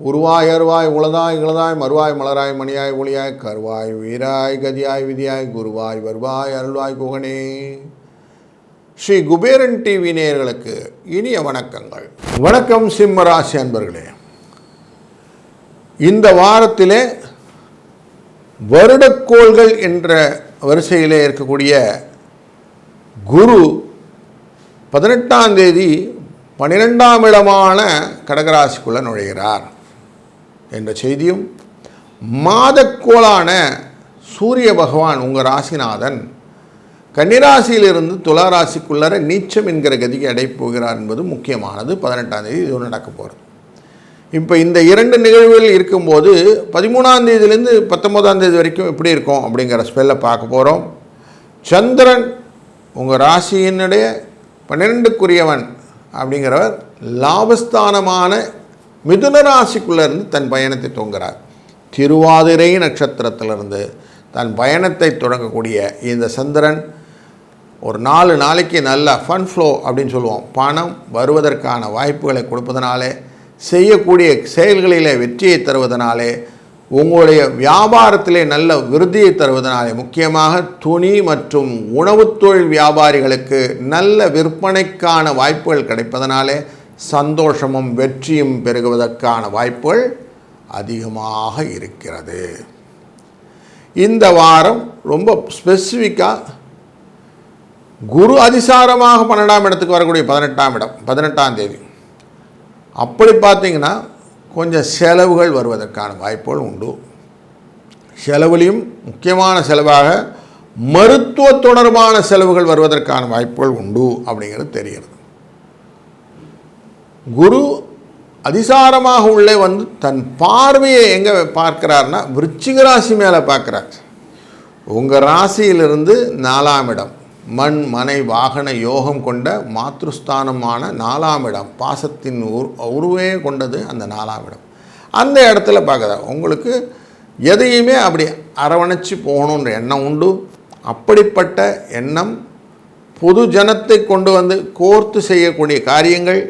உருவாய் அருவாய் உளதாய் இளதாய் மறுவாய் மலராய் மணியாய் ஒளியாய் கருவாய் வீராய் கதியாய் விதியாய் குருவாய் வருவாய் அருள்வாய் குகனே. ஸ்ரீ குபேரன் டிவி நேயர்களுக்கு இனிய வணக்கங்கள். வணக்கம் சிம்மராசி அன்பர்களே. இந்த வாரத்திலே வருடக்கோள்கள் என்ற வரிசையிலே இருக்கக்கூடிய குரு 18ஆம் தேதி 12ஆம் இடமான கடகராசிக்குள்ளே நுழைகிறார் என்ற செய்தியும், மாதக்கோளான சூரிய பகவான் உங்கள் ராசிநாதன் கன்னிராசியிலிருந்து துலா ராசிக்குள்ளர நீச்சம் என்கிற கதிக்கு அடைப்போகிறார் என்பது முக்கியமானது. 18ஆம் தேதி இது நடக்க போகிறது. இப்போ இந்த இரண்டு நிகழ்வுகள் இருக்கும்போது 13ஆம் தேதியிலேருந்து 19ஆம் தேதி வரைக்கும் எப்படி இருக்கும் அப்படிங்கிற ஸ்பெல்லை பார்க்க போகிறோம். சந்திரன் உங்கள் ராசியினுடைய 12க்குரியவன் அப்படிங்கிறவர் லாபஸ்தானமான மிதுன ராசிக்குள்ளேருந்து தன் பயணத்தை துவங்குகிறார். திருவாதிரை நட்சத்திரத்திலிருந்து தன் பயணத்தை தொடங்கக்கூடிய இந்த சந்திரன் ஒரு 4 நாளைக்கு நல்ல ஃபன் ஃப்ளோ அப்படின்னு சொல்லுவோம், பணம் வருவதற்கான வாய்ப்புகளை கொடுப்பதனாலே, செய்யக்கூடிய செயல்களிலே வெற்றியை தருவதனாலே, உங்களுடைய வியாபாரத்திலே நல்ல விருத்தியை தருவதனாலே, முக்கியமாக துணி மற்றும் உணவுத் தொழில் வியாபாரிகளுக்கு நல்ல விற்பனைக்கான வாய்ப்புகள் கிடைப்பதனாலே சந்தோஷமும் வெற்றியும் பெருகுவதற்கான வாய்ப்புகள் அதிகமாக இருக்கிறது. இந்த வாரம் ரொம்ப ஸ்பெசிஃபிக்காக குரு அதிசாரமாக 12ஆம் இடத்துக்கு வரக்கூடிய 18ஆம் தேதி அப்படி பார்த்திங்கன்னா கொஞ்சம் செலவுகள் வருவதற்கான வாய்ப்புகள் உண்டு. செலவுலையும் முக்கியமான செலவாக மருத்துவ தொடர்பான செலவுகள் வருவதற்கான வாய்ப்புகள் உண்டு அப்படிங்கிறது தெரிகிறது. குரு அதிசாரமாக உள்ளே வந்து தன் பார்வையை எங்கே பார்க்கிறார்னா விருச்சிக ராசி மேலே பார்க்குறார். உங்கள் ராசியிலிருந்து 4ஆம் இடம், மண் மனை வாகன யோகம் கொண்ட மாத்ருஸ்தானமான 4ஆம் இடம், பாசத்தின் உருவே கொண்டது அந்த 4ஆம் இடம். அந்த இடத்துல பார்க்குறார். உங்களுக்கு எதையுமே அப்படி அரவணைச்சி போகணுன்ற எண்ணம் உண்டு. அப்படிப்பட்ட எண்ணம் பொது ஜனத்தை கொண்டு வந்து கோர்த்து செய்யக்கூடிய காரியங்கள்,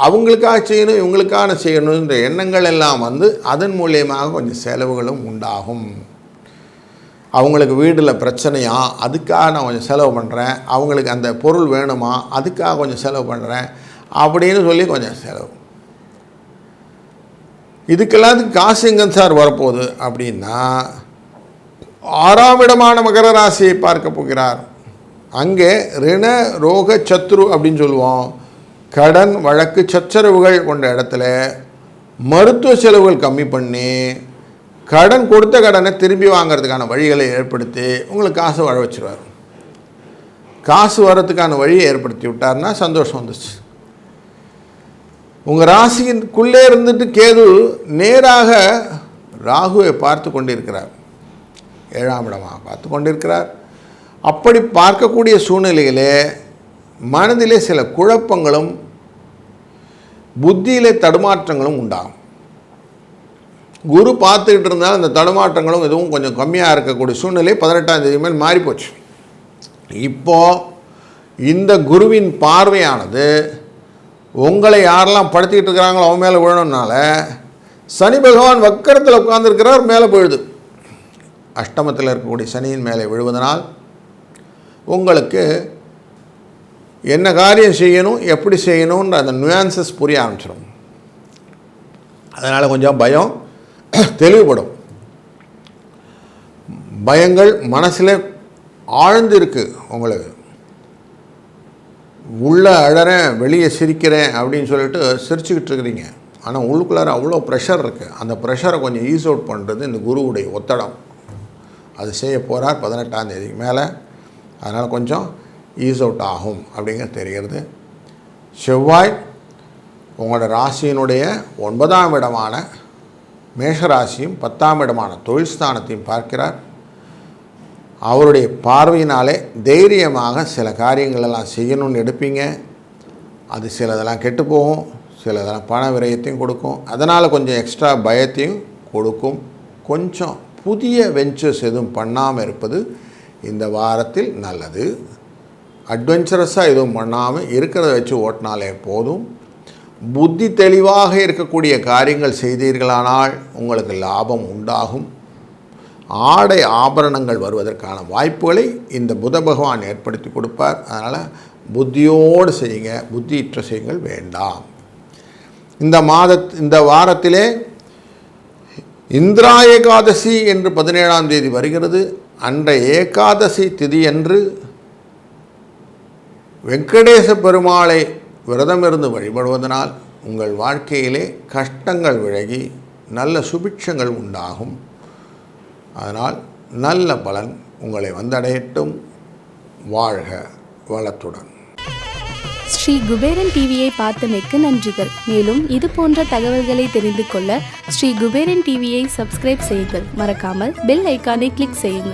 அவங்களுக்காக செய்யணும் இவங்களுக்கான செய்யணுன்ற எண்ணங்கள் எல்லாம் வந்து அதன் மூலியமாக கொஞ்சம் செலவுகளும் உண்டாகும். அவங்களுக்கு வீட்டில் பிரச்சனையா, அதுக்காக நான் கொஞ்சம் செலவு பண்ணுறேன், அவங்களுக்கு அந்த பொருள் வேணுமா, அதுக்காக கொஞ்சம் செலவு பண்ணுறேன் அப்படின்னு சொல்லி கொஞ்சம் செலவு. இதுக்கெல்லாத்துக்கு காசு எங்கே சார் வரப்போகுது அப்படின்னா 6ஆம் இடமான மகர ராசியை பார்க்க போகிறார். அங்கே ரிண ரோக சத்ரு அப்படின்னு சொல்லுவோம். கடன் வழக்கு சச்சரவுகள் கொண்ட இடத்துல மருத்துவ செலவுகள் கம்மி பண்ணி கடன் கொடுத்த கடனை திரும்பி வாங்கிறதுக்கான வழிகளை ஏற்படுத்தி உங்களுக்கு காசு வர வச்சுருவார். காசு வர்றதுக்கான வழியை ஏற்படுத்தி விட்டார்னா சந்தோஷம் வந்துச்சு. உங்கள் ராசிக்குள்ளே இருந்துட்டு கேது நேராக ராகுவை பார்த்து கொண்டிருக்கிறார், 7ஆம் இடமாக பார்த்து கொண்டிருக்கிறார். அப்படி பார்க்கக்கூடிய சூழ்நிலையிலே மனதிலே சில குழப்பங்களும் புத்தியிலே தடுமாற்றங்களும் உண்டாகும். குரு பார்த்துக்கிட்டு இருந்தால் அந்த தடுமாற்றங்களும் எதுவும் கொஞ்சம் கம்மியாக இருக்கக்கூடிய சூழ்நிலை 18ஆம் தேதி மேல் மாறிப்போச்சு. இப்போது இந்த குருவின் பார்வையானது உங்களை யாரெல்லாம் படுத்திக்கிட்டு இருக்கிறாங்களோ அவன் மேலே விழணும்னால சனி பகவான் வக்கரத்தில் உட்கார்ந்துருக்கிறார், மேலே போயிடுது. அஷ்டமத்தில் இருக்கக்கூடிய சனியின் மேலே விழுவதனால் உங்களுக்கு என்ன காரியம் செய்யணும், எப்படி செய்யணுன்ற அந்த நியூயான்சஸ் புரிய ஆரம்பிச்சிடும். அதனால் கொஞ்சம் பயம் தெளிவுபடும். பயங்கள் மனசில் ஆழ்ந்து இருக்குது. உங்களுக்கு உள்ளே அழறேன் வெளியே சிரிக்கிறேன் அப்படின்னு சொல்லிட்டு சிரிச்சுக்கிட்டு இருக்கிறீங்க, ஆனால் உள்ளுக்குள்ளார அவ்வளோ ப்ரெஷர் இருக்குது. அந்த ப்ரெஷரை கொஞ்சம் ஈஸ் அவுட் பண்ணுறது இந்த குருவுடைய ஒத்தடம். அது செய்ய போகிறார் 18ஆம் தேதிக்கு மேலே. அதனால் கொஞ்சம் ஈஸ் அவுட் ஆகும் அப்படிங்கிறது தெரிகிறது. செவ்வாய் உங்களோட ராசியினுடைய 9ஆம் இடமான மேஷராசியும் 10ஆம் இடமான தொழில் ஸ்தானத்தையும் பார்க்கிறார். அவருடைய பார்வையினாலே தைரியமாக சில காரியங்களெல்லாம் செய்யணும்னு எடுப்பீங்க. அது சிலதெல்லாம் கெட்டு போகும், சிலதெல்லாம் பண விரயத்தையும் கொடுக்கும். அதனால் கொஞ்சம் எக்ஸ்ட்ரா பயத்தையும் கொடுக்கும். கொஞ்சம் புதிய வெஞ்சர்ஸ் எதுவும் பண்ணாமல் இருப்பது இந்த வாரத்தில் நல்லது. அட்வென்ச்சரஸாக எதுவும் பண்ணாமல் இருக்கிறத வச்சு ஓட்டினாலே போதும். புத்தி தெளிவாக இருக்கக்கூடிய காரியங்கள் செய்தீர்களானால் உங்களுக்கு லாபம் உண்டாகும். ஆடை ஆபரணங்கள் வருவதற்கான வாய்ப்புகளை இந்த புத பகவான் ஏற்படுத்தி கொடுப்பார். அதனால் புத்தியோடு செய்யுங்க, புத்தியற்ற செய்யுங்கள் வேண்டாம். இந்த வாரத்திலே இந்திரா ஏகாதசி என்று 17ஆம் தேதி வருகிறது. அன்றைய ஏகாதசி திதியன்று வெங்கடேச பெருமாளை விரதமிருந்து வழிபடுவதனால் உங்கள் வாழ்க்கையிலே கஷ்டங்கள் விலகி நல்ல சுபிட்சங்கள் உண்டாகும். அதனால் நல்ல பலன் உங்களை வந்தடையட்டும். வாழ்க வளத்துடன். ஸ்ரீ குபேரன் டிவியை பார்த்தமைக்கு நன்றிகள். மேலும் இது போன்ற தகவல்களை தெரிந்து கொள்ள ஸ்ரீ குபேரன் டிவியை சப்ஸ்கிரைப் செய்யுங்கள். மறக்காமல் பெல் ஐக்கானை கிளிக் செய்யுங்கள்.